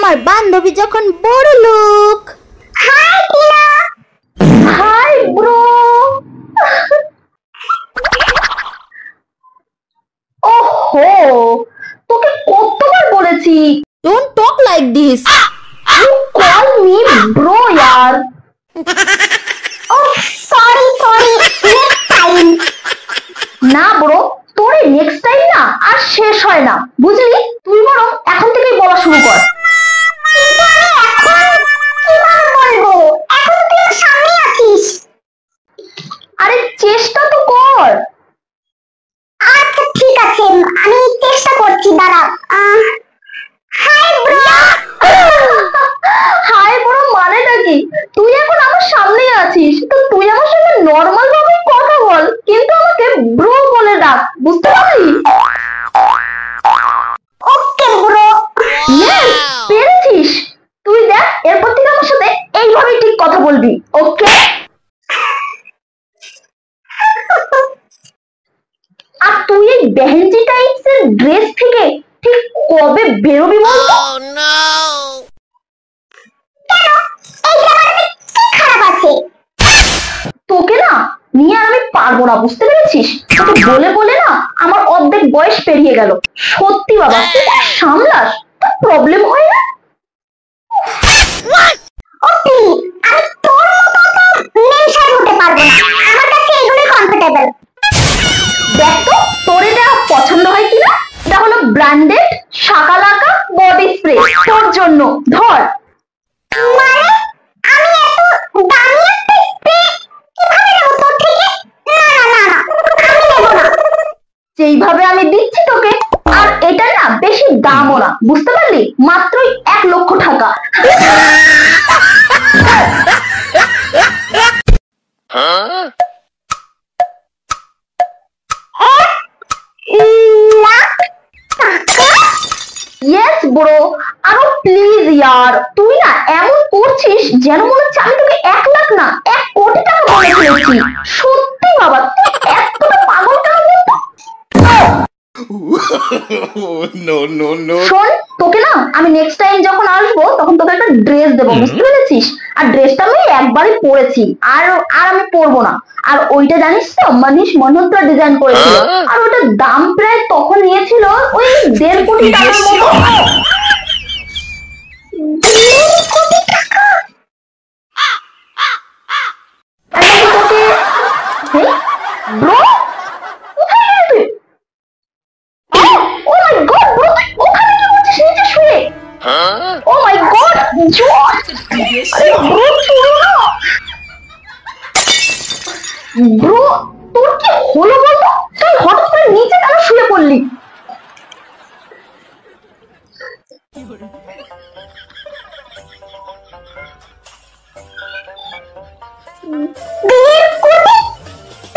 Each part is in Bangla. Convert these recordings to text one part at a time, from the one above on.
আমার বান্ধবী যখন বড় লোক। Hi Tina. Hi bro. ওহো, তোকে কতবার বলেছি don't talk like this. You call me bro यार। Sorry next time. না ব্রো, তোর এই নেক্সট টাইম না আর শেষ হয় না, বুঝলি? তুই বরং এখন থেকেই বলা শুরু কর। কিন্তু আমি এখন কিভাবে বলবো? এখন তুই আমার সামনে আছিস। আরে চেষ্টা তো কর। আচ্ছা ঠিক আছে, আমি চেষ্টা করছি, দাঁড়া। Hi bro. হাই ব্রো মানেটা কি? তুই এখন আমার সামনেই আছিস, তো তুই আমার সঙ্গে নর্মাল ভাবে কথা বল, কিন্তু আমাকে ব্রো বলে ডাক, বুঝতে পারলি? Okay bro. ইয়েস, পেরেছিস। তুই দেখ, এরপর থেকে আমার সাথে এইভাবেই ঠিক কথা বলবি, ওকে? আর তুই এই বেহেনজি টাইপস এর ড্রেস থেকে ঠিক কবে বেরোবি বলতো? খারাপ আছে। তোকে না নিয়ে আর আমি পারবো না, বুঝতে পেরেছিস? তোকে বলে বলে না আমার অর্ধেক বয়স পেরিয়ে গেল। সত্যি বাবা, তুই আর সামলাস, তোর প্রবলেম হয় না? ওকে, আমি তোর মতো তো মেনশন হতে পারবো না, আমার কাছে এগুলোই কমফোর্টেবল। দেখ তো তোর এটা পছন্দ হয় কিনা। এটা হলো ব্র্যান্ডেড শাকালাকা বডি স্প্রে, তোর জন্য, ধর। মানে আমি এত দামি একটা স্প্রে কিভাবে নেব তোর থেকে? না আমি নেব না। যেইভাবে আমি দিচ্ছি তোকে, আর এটা না বেশি দামও না, বুঝতে পারলি? মাত্রই 1,00,000 টাকা। ইয়েস ব্রো, আরো প্লিজ ইয়ার। তুই না এমন করছিস যেন মনে হচ্ছে আমি তোকে 1,00,000 না 1,00,00,000 টাকা বলে ফেলেছি। সত্যি বাবা, তুই এতটা পাগল কেন বলতো? শোন, তোকে না আমি নেক্সট টাইম যখন আসবো তখন তোকে একটা ড্রেস দেবো, বুঝতে পেরেছিস? আর ড্রেসটা আমি একবারই পরেছি, আর আর আমি পরবো না। আর ওইটা জানিস তো, মানিশ মালহোত্রা ডিজাইন করেছিল, আর ওটার দাম প্রায় তখন নিয়েছিল ওই 1.5 কোটি টাকার মতো। ব্রো, কোথায় গেলি তুই? ও মাই গড ব্রো, তুই ওখানে কি করছিস নিচে শুয়ে? ও মাই গড, জর্জ! আরে ব্রো ছোড়ো না। ব্রো, তোর কি হলো বলতো? তুই হঠাৎ করে নিচে কেন শুয়ে পড়লি?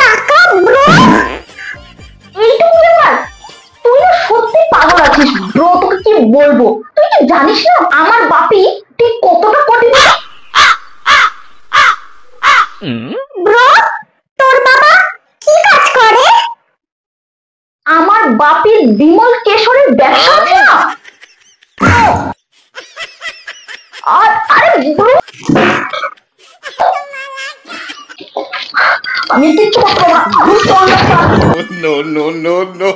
টাকা ব্রো? এইটুকু ব্যাপার? তুই না সত্যি পাগল আছিস ব্রো, তোকে কি বলবো? তুই কি জানিস না আমার বাপি ঠিক কতটা কোটি টাকা? ব্রো, তোর বাবা কি কাজ করে? আমার বাপির বিমল কেশরের ব্যবসা আছে না। আর আরে ব্রো, আমি কিচ্ছু করতে পারবো না। No.